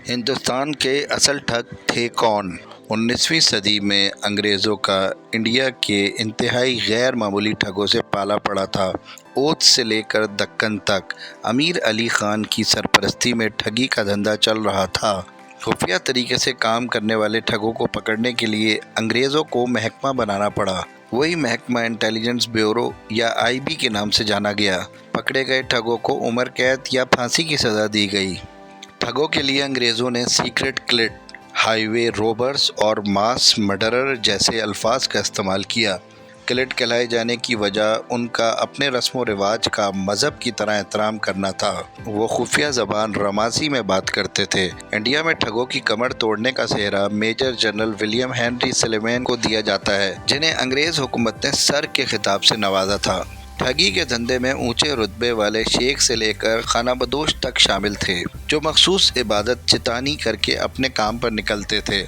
ہندوستان کے اصل ٹھگ تھے کون؟ 19ویں صدی میں انگریزوں کا انڈیا کے انتہائی غیر معمولی ٹھگوں سے پالا پڑا تھا۔ اودھ سے لے کر دکن تک امیر علی خان کی سرپرستی میں ٹھگی کا دھندا چل رہا تھا۔ خفیہ طریقے سے کام کرنے والے ٹھگوں کو پکڑنے کے لیے انگریزوں کو محکمہ بنانا پڑا۔ وہی محکمہ انٹیلیجنس بیورو یا IB کے نام سے جانا گیا۔ پکڑے گئے ٹھگوں کو عمر قید یا پھانسی کی سزا دی گئی۔ ٹھگوں کے لیے انگریزوں نے سیکرٹ کلٹ، ہائی وے روبرز اور ماس مرڈرر جیسے الفاظ کا استعمال کیا۔ کلٹ کہلائے جانے کی وجہ ان کا اپنے رسم و رواج کا مذہب کی طرح احترام کرنا تھا۔ وہ خفیہ زبان رمازی میں بات کرتے تھے۔ انڈیا میں ٹھگوں کی کمر توڑنے کا سہرا major general William Henry Sullivan کو دیا جاتا ہے، جنہیں انگریز حکومت نے سر کے خطاب سے نوازا تھا۔ ٹھگی کے دھندے میں اونچے رتبے والے شیخ سے لے کر خانہ بدوش تک شامل تھے، جو مخصوص عبادت چتانی کر کے اپنے کام پر نکلتے تھے۔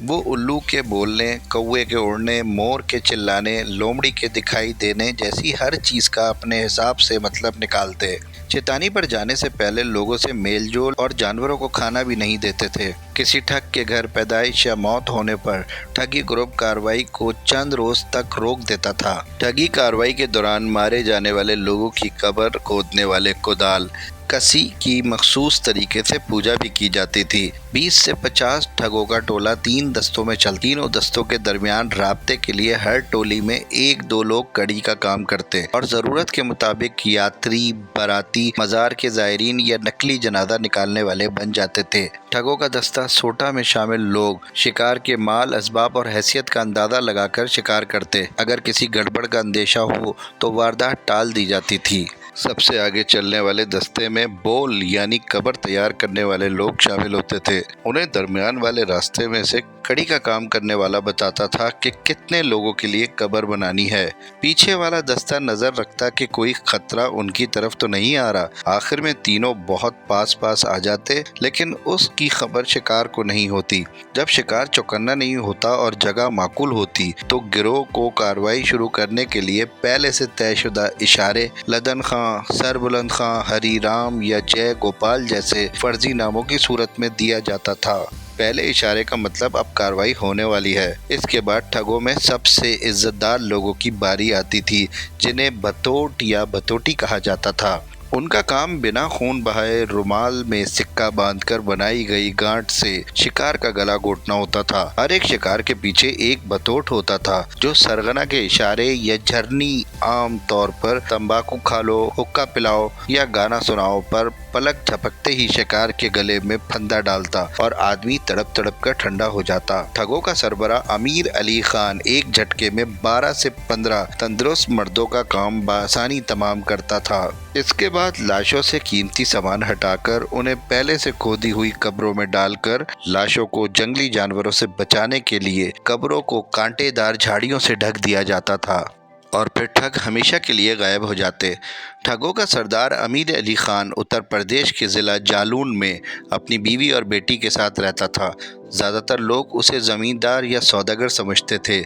وہ الو کے بولنے، کوے کے اڑنے، مور کے چلانے، لومڑی کے دکھائی دینے جیسی ہر چیز کا اپنے حساب سے مطلب نکالتے۔ چتانی پر جانے سے پہلے لوگوں سے میل جول اور جانوروں کو کھانا بھی نہیں دیتے تھے۔ کسی ٹھگ کے گھر پیدائش یا موت ہونے پر ٹھگی گروپ کارروائی کو چند روز تک روک دیتا تھا۔ ٹھگی کارروائی کے دوران مارے جانے والے لوگوں کی قبر کھودنے والے کدال کسی کی مخصوص طریقے سے پوجا بھی کی جاتی تھی۔ 20 سے 50 ٹھگوں کا ٹولہ 3 دستوں میں چلتا۔ تینوں دستوں کے درمیان رابطے کے لیے ہر ٹولی میں 1-2 لوگ کڑی کا کام کرتے اور ضرورت کے مطابق یاتری، باراتی، مزار کے زائرین یا نقلی جنازہ نکالنے والے بن جاتے تھے۔ ٹھگوں کا دستہ سوٹا میں شامل لوگ شکار کے مال، اسباب اور حیثیت کا اندازہ لگا کر شکار کرتے۔ اگر کسی گڑبڑ کا اندیشہ ہو تو واردات ٹال دی جاتی تھی۔ سب سے آگے چلنے والے دستے میں بول یعنی قبر تیار کرنے والے لوگ شامل ہوتے تھے۔ انہیں درمیان والے راستے میں سے کڑی کا کام کرنے والا بتاتا تھا کہ کتنے لوگوں کے لیے قبر بنانی ہے۔ پیچھے والا دستہ نظر رکھتا کہ کوئی خطرہ ان کی طرف تو نہیں آ رہا۔ آخر میں تینوں بہت پاس آ جاتے، لیکن اس کی خبر شکار کو نہیں ہوتی۔ جب شکار چوکنا نہیں ہوتا اور جگہ معقول ہوتی تو گروہ کو کارروائی شروع کرنے کے لیے پہلے سے طے شدہ اشارے لدن خاں، سر بلند خاں، ہری رام یا جے گوپال جیسے فرضی ناموں کی صورت میں دیا جاتا تھا۔ پہلے اشارے کا مطلب اب کارروائی ہونے والی ہے۔ اس کے بعد ٹھگوں میں سب سے عزت دار لوگوں کی باری آتی تھی، جنہیں بھتوٹ یا بھتوٹی کہا جاتا تھا۔ ان کا کام بنا خون بہائے رومال میں سکہ باندھ کر بنائی گئی گانٹ سے شکار کا گلا گھونٹنا ہوتا تھا۔ ہر ایک شکار کے پیچھے ایک بھتوٹ ہوتا تھا، جو سرغنہ کے اشارے یا جھرنی، عام طور پر تمباکو کھا لو، حقہ پلاؤ یا گانا سناؤ پر پلک جھپکتے ہی شکار کے گلے میں پھندا ڈالتا اور آدمی تڑپ تڑپ کر ٹھنڈا ہو جاتا۔ ٹھگوں کا سربراہ امیر علی خان ایک جھٹکے میں 12 سے 15 تندرست مردوں کا کام بآسانی تمام کرتا تھا۔ اس کے بعد لاشوں سے قیمتی سامان ہٹا کر انہیں پہلے سے کھودی ہوئی قبروں میں ڈال کر لاشوں کو جنگلی جانوروں سے بچانے کے لیے قبروں کو کانٹے دار جھاڑیوں سے ڈھک دیا جاتا تھا اور پھر ٹھگ ہمیشہ کے لیے غائب ہو جاتے۔ ٹھگوں کا سردار امیر علی خان اتر پردیش کے ضلع جالون میں اپنی بیوی اور بیٹی کے ساتھ رہتا تھا۔ زیادہ تر لوگ اسے زمیندار یا سوداگر سمجھتے تھے۔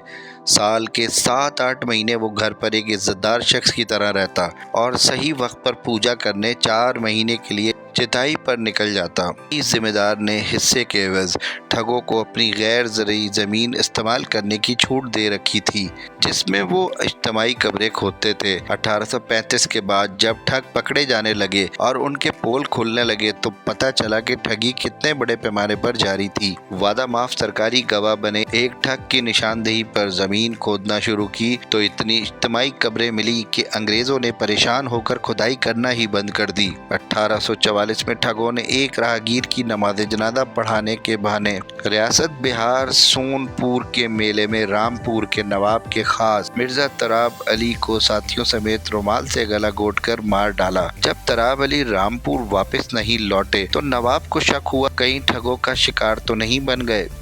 سال کے 7-8 مہینے وہ گھر پر ایک عزت دار شخص کی طرح رہتا اور صحیح وقت پر پوجا کرنے 4 مہینے کے لیے چتائی پر نکل جاتا۔ اس ذمہ دار نے حصے کے عوض ٹھگوں کو اپنی غیر زرعی زمین استعمال کرنے کی چھوٹ دے رکھی تھی، جس میں وہ اجتماعی قبریں کھودتے تھے۔ 1835 کے بعد جب ٹھگ پکڑے جانے لگے اور ان کے پول کھلنے لگے تو پتہ چلا کہ ٹھگی کتنے بڑے پیمانے پر جاری تھی۔ وعدہ معاف سرکاری گواہ بنے ایک ٹھگ کی نشاندہی پر زمین کھودنا شروع کی تو اتنی اجتماعی قبریں ملی کہ انگریزوں نے پریشان ہو کر کھدائی کرنا ہی بند کر دی۔ 1844 میں ٹھگوں نے ایک راہگیر کی نماز جنازہ پڑھانے کے بہانے ریاست بہار سون پور کے میلے میں رامپور کے نواب کے خاص مرزا تراب علی کو ساتھیوں سمیت رومال سے گلا گھونٹ کر مار ڈالا۔ جب تراب علی رامپور واپس نہیں لوٹے تو نواب کو شک ہوا کہیں ٹھگوں کا شکار تو نہیں بن گئے۔